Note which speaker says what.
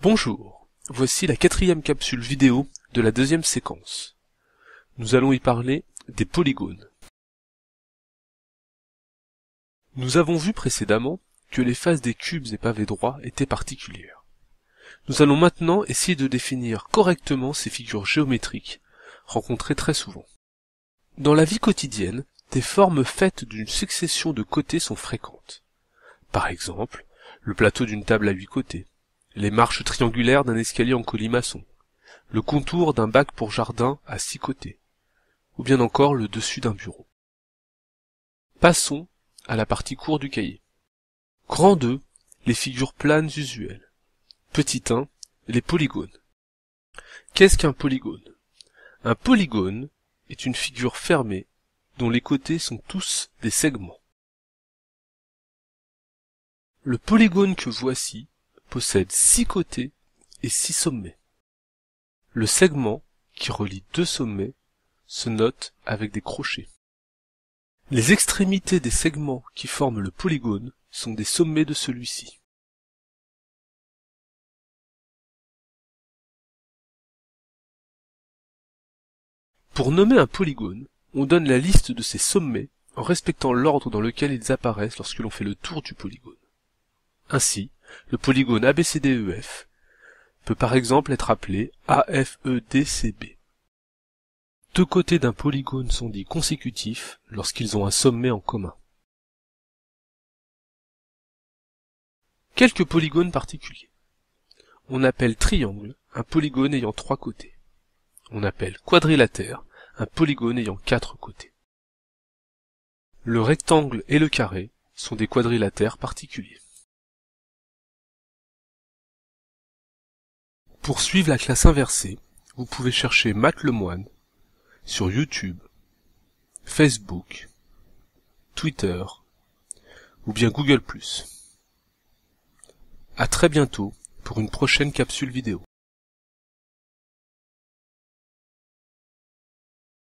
Speaker 1: Bonjour, voici la 4e capsule vidéo de la 2e séquence. Nous allons y parler des polygones. Nous avons vu précédemment que les faces des cubes et pavés droits étaient particulières. Nous allons maintenant essayer de définir correctement ces figures géométriques rencontrées très souvent. Dans la vie quotidienne, des formes faites d'une succession de côtés sont fréquentes. Par exemple, le plateau d'une table à 8 côtés, les marches triangulaires d'un escalier en colimaçon, le contour d'un bac pour jardin à 6 côtés, ou bien encore le dessus d'un bureau. Passons à la partie court du cahier. Grand 2, les figures planes usuelles. Petit 1, les polygones. Qu'est-ce qu'un polygone? Un polygone est une figure fermée dont les côtés sont tous des segments. Le polygone que voici possède 6 côtés et 6 sommets. Le segment qui relie 2 sommets se note avec des crochets. Les extrémités des segments qui forment le polygone sont des sommets de celui-ci. Pour nommer un polygone, on donne la liste de ses sommets en respectant l'ordre dans lequel ils apparaissent lorsque l'on fait le tour du polygone. Ainsi, le polygone ABCDEF peut par exemple être appelé AFEDCB. Deux côtés d'un polygone sont dits consécutifs lorsqu'ils ont un sommet en commun. Quelques polygones particuliers. On appelle triangle un polygone ayant 3 côtés. On appelle quadrilatère un polygone ayant 4 côtés. Le rectangle et le carré sont des quadrilatères particuliers. Pour suivre la classe inversée, vous pouvez chercher Matt Lemoine sur YouTube, Facebook, Twitter ou bien Google+. À très bientôt pour une prochaine capsule vidéo.